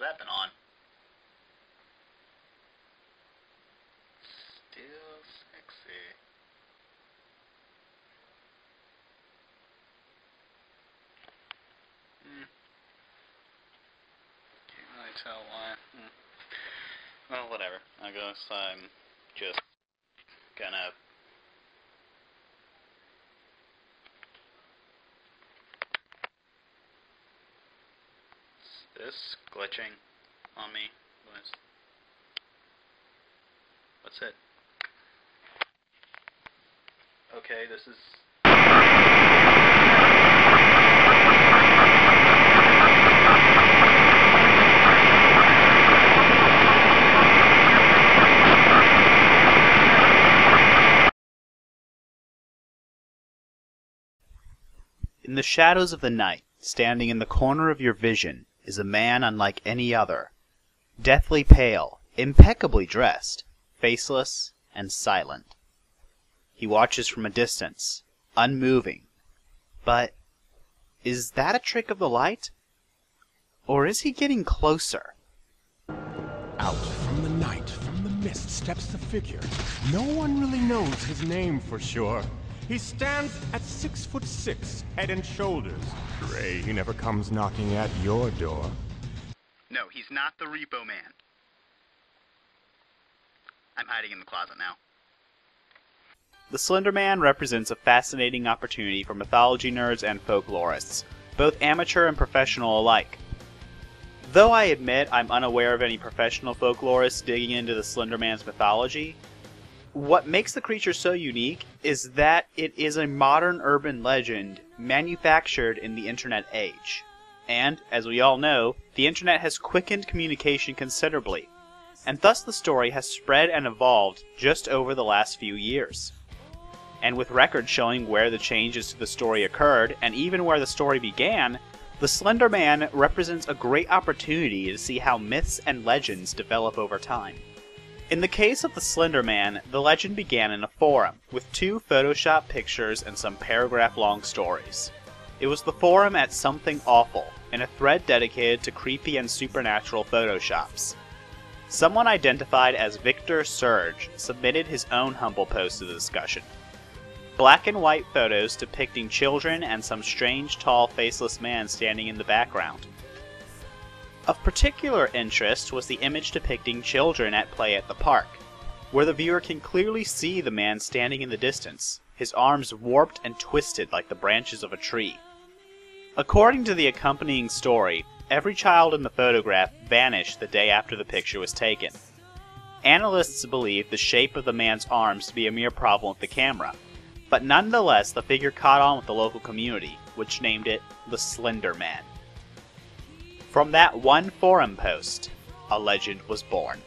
that been on? Still sexy. Can't really tell why. Well, whatever. I guess I'm just gonna... Is this glitching on me? What's it? Okay, this is... In the shadows of the night, standing in the corner of your vision, is a man unlike any other. Deathly pale, impeccably dressed, faceless and silent. He watches from a distance, unmoving. But is that a trick of the light? Or is he getting closer? Out from the night, from the mist, steps the figure. No one really knows his name for sure. He stands at 6'6", head and shoulders. Pray he never comes knocking at your door. No, he's not the Repo Man. I'm hiding in the closet now. The Slender Man represents a fascinating opportunity for mythology nerds and folklorists, both amateur and professional alike. Though I admit I'm unaware of any professional folklorists digging into the Slender Man's mythology, what makes the creature so unique is that it is a modern urban legend manufactured in the internet age. And, as we all know, the internet has quickened communication considerably, and thus the story has spread and evolved just over the last few years. And with records showing where the changes to the story occurred, and even where the story began, the Slender Man represents a great opportunity to see how myths and legends develop over time. In the case of the Slender Man, the legend began in a forum, with 2 Photoshop pictures and some paragraph-long stories. It was the forum at Something Awful, in a thread dedicated to creepy and supernatural photoshops. Someone identified as Victor Surge submitted his own humble post to the discussion. Black and white photos depicting children and some strange, tall, faceless man standing in the background. Of particular interest was the image depicting children at play at the park, where the viewer can clearly see the man standing in the distance, his arms warped and twisted like the branches of a tree. According to the accompanying story, every child in the photograph vanished the day after the picture was taken. Analysts believe the shape of the man's arms to be a mere problem with the camera, but nonetheless the figure caught on with the local community, which named it the Slender Man. From that one forum post, a legend was born.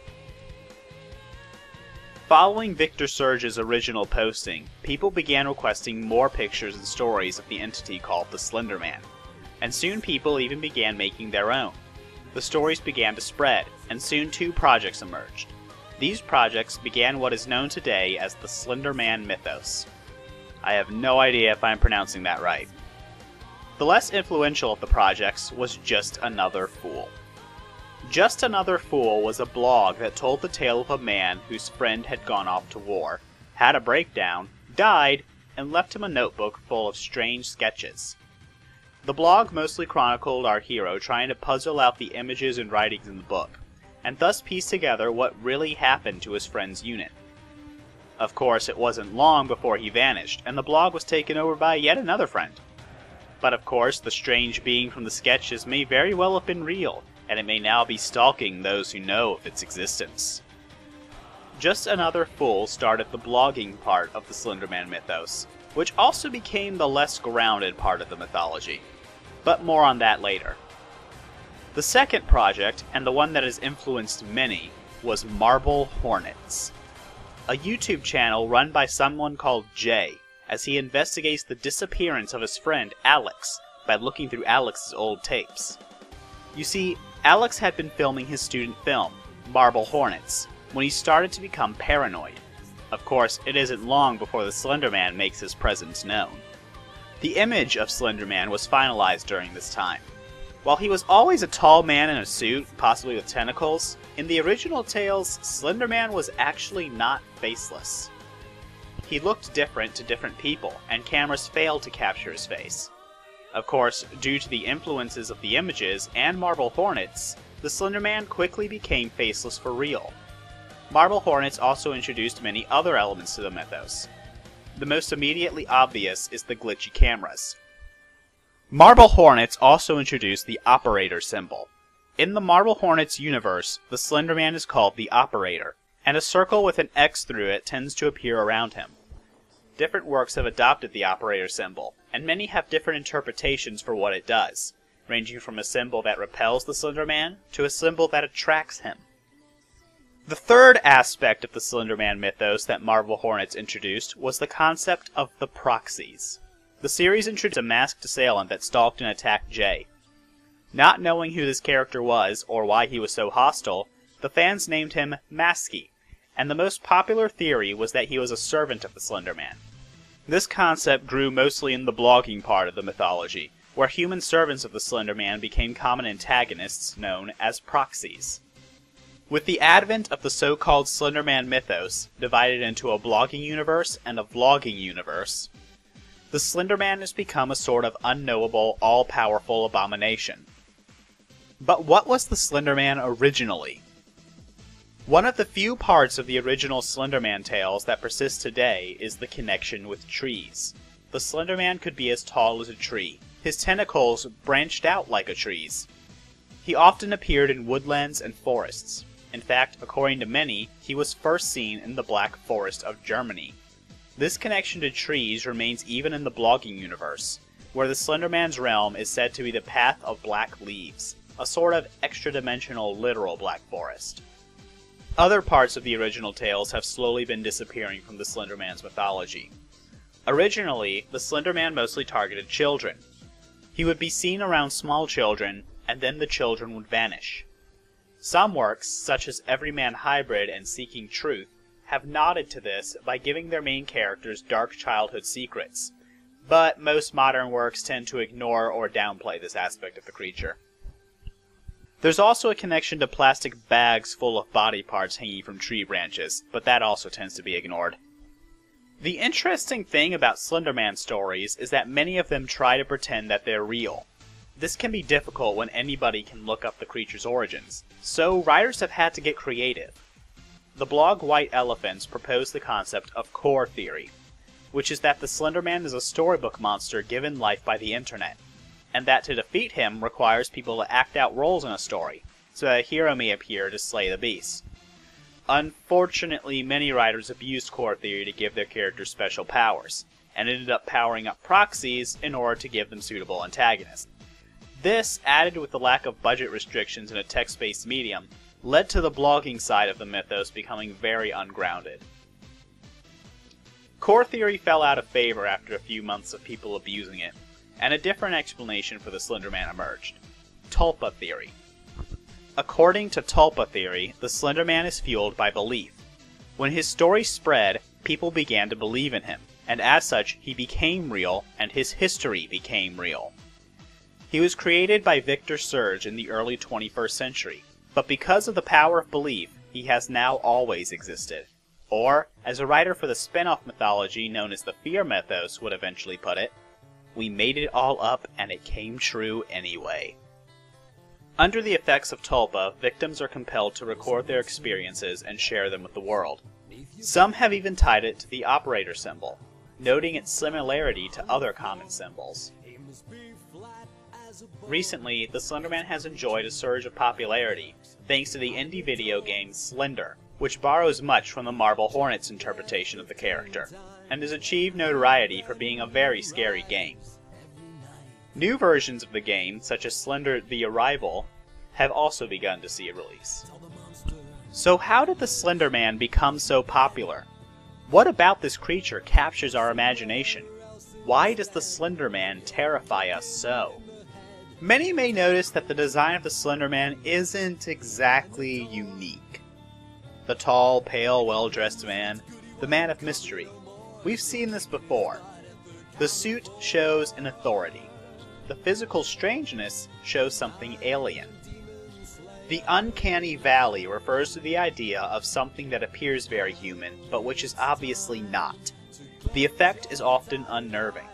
Following Victor Surge's original posting, people began requesting more pictures and stories of the entity called the Slender Man, and soon people even began making their own. The stories began to spread, and soon 2 projects emerged. These projects began what is known today as the Slender Man mythos. I have no idea if I'm pronouncing that right. The less influential of the projects was Just Another Fool. Just Another Fool was a blog that told the tale of a man whose friend had gone off to war, had a breakdown, died, and left him a notebook full of strange sketches. The blog mostly chronicled our hero trying to puzzle out the images and writings in the book, and thus piece together what really happened to his friend's unit. Of course, it wasn't long before he vanished, and the blog was taken over by yet another friend. But of course, the strange being from the sketches may very well have been real, and it may now be stalking those who know of its existence. Just Another Fool started the blogging part of the Slender Man mythos, which also became the less grounded part of the mythology. But more on that later. The second project, and the one that has influenced many, was Marble Hornets, a YouTube channel run by someone called Jay, as he investigates the disappearance of his friend Alex by looking through Alex's old tapes. You see, Alex had been filming his student film, Marble Hornets, when he started to become paranoid. Of course, it isn't long before the Slender Man makes his presence known. The image of Slender Man was finalized during this time. While he was always a tall man in a suit, possibly with tentacles, in the original tales, Slender Man was actually not faceless. He looked different to different people, and cameras failed to capture his face. Of course, due to the influences of the images and Marble Hornets, the Slender Man quickly became faceless for real. Marble Hornets also introduced many other elements to the mythos. The most immediately obvious is the glitchy cameras. Marble Hornets also introduced the operator symbol. In the Marble Hornets universe, the Slender Man is called the Operator, and a circle with an X through it tends to appear around him. Different works have adopted the operator symbol, and many have different interpretations for what it does, ranging from a symbol that repels the Slender Man to a symbol that attracts him. The third aspect of the Slender Man mythos that Marble Hornets introduced was the concept of the proxies. The series introduced a masked assailant that stalked and attacked Jay. Not knowing who this character was, or why he was so hostile, the fans named him Masky, and the most popular theory was that he was a servant of the Slender Man. This concept grew mostly in the blogging part of the mythology, where human servants of the Slender Man became common antagonists known as proxies. With the advent of the so-called Slender Man mythos, divided into a blogging universe and a vlogging universe, the Slender Man has become a sort of unknowable, all-powerful abomination. But what was the Slender Man originally? One of the few parts of the original Slender Man tales that persist today is the connection with trees. The Slender Man could be as tall as a tree. His tentacles branched out like a tree's. He often appeared in woodlands and forests. In fact, according to many, he was first seen in the Black Forest of Germany. This connection to trees remains even in the blogging universe, where the Slender Man's realm is said to be the Path of Black Leaves, a sort of extra-dimensional literal Black Forest. Other parts of the original tales have slowly been disappearing from the Slender Man's mythology. Originally, the Slender Man mostly targeted children. He would be seen around small children, and then the children would vanish. Some works, such as Everyman Hybrid and Seeking Truth, have nodded to this by giving their main characters dark childhood secrets, but most modern works tend to ignore or downplay this aspect of the creature. There's also a connection to plastic bags full of body parts hanging from tree branches, but that also tends to be ignored. The interesting thing about Slender Man stories is that many of them try to pretend that they're real. This can be difficult when anybody can look up the creature's origins, so writers have had to get creative. The blog White Elephants proposed the concept of core theory, which is that the Slender Man is a storybook monster given life by the internet, and that to defeat him requires people to act out roles in a story, so that a hero may appear to slay the beast. Unfortunately, many writers abused core theory to give their characters special powers, and ended up powering up proxies in order to give them suitable antagonists. This, added with the lack of budget restrictions in a text-based medium, led to the blogging side of the mythos becoming very ungrounded. Core theory fell out of favor after a few months of people abusing it, and a different explanation for the Slender Man emerged: Tulpa theory. According to Tulpa theory, the Slender Man is fueled by belief. When his story spread, people began to believe in him, and as such, he became real, and his history became real. He was created by Victor Surge in the early 21st century, but because of the power of belief, he has now always existed. Or, as a writer for the spin-off mythology known as the Fear Mythos would eventually put it, we made it all up and it came true anyway. Under the effects of Tulpa, victims are compelled to record their experiences and share them with the world. Some have even tied it to the operator symbol, noting its similarity to other common symbols. Recently, the Slender Man has enjoyed a surge of popularity thanks to the indie video game Slender, which borrows much from the Marble Hornets' interpretation of the character, and has achieved notoriety for being a very scary game. New versions of the game, such as Slender The Arrival, have also begun to see a release. So how did the Slender Man become so popular? What about this creature captures our imagination? Why does the Slender Man terrify us so? Many may notice that the design of the Slender Man isn't exactly unique. The tall, pale, well-dressed man, the man of mystery. We've seen this before. The suit shows an authority. The physical strangeness shows something alien. The uncanny valley refers to the idea of something that appears very human, but which is obviously not. The effect is often unnerving.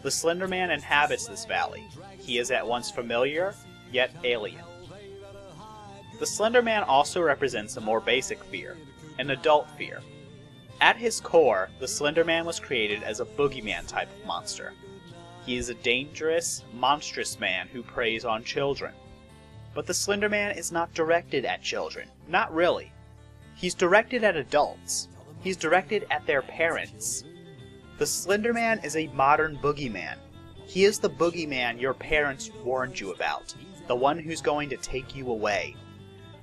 The Slender Man inhabits this valley. He is at once familiar, yet alien. The Slender Man also represents a more basic fear, an adult fear. At his core, the Slender Man was created as a boogeyman type of monster. He is a dangerous, monstrous man who preys on children. But the Slender Man is not directed at children. Not really. He's directed at adults. He's directed at their parents. The Slender Man is a modern boogeyman. He is the boogeyman your parents warned you about, the one who's going to take you away.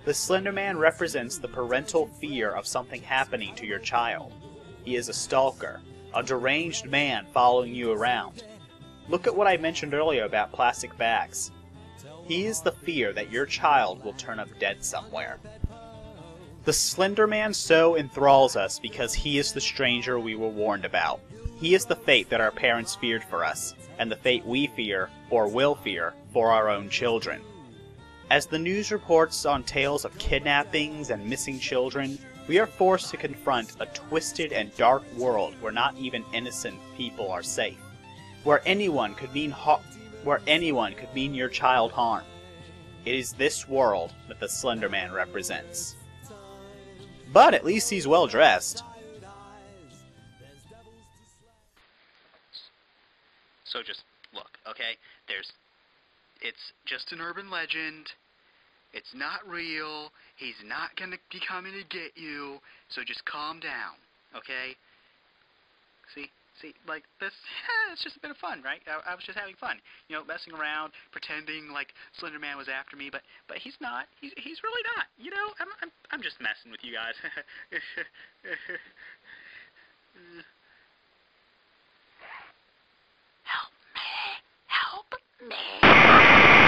The Slender Man represents the parental fear of something happening to your child. He is a stalker, a deranged man following you around. Look at what I mentioned earlier about plastic bags. He is the fear that your child will turn up dead somewhere. The Slender Man so enthralls us because he is the stranger we were warned about. He is the fate that our parents feared for us, and the fate we fear, or will fear, for our own children. As the news reports on tales of kidnappings and missing children, we are forced to confront a twisted and dark world where not even innocent people are safe. Where anyone could mean your child harm. It is this world that the Slender Man represents. But at least he's well dressed. So just look, okay? It's just an urban legend. It's not real. He's not gonna be coming to get you. So just calm down, okay? See, like this, it's just a bit of fun, right? I was just having fun, you know, messing around, pretending like Slender Man was after me, but he's not. He's really not. You know, I'm just messing with you guys. Help me! Help me!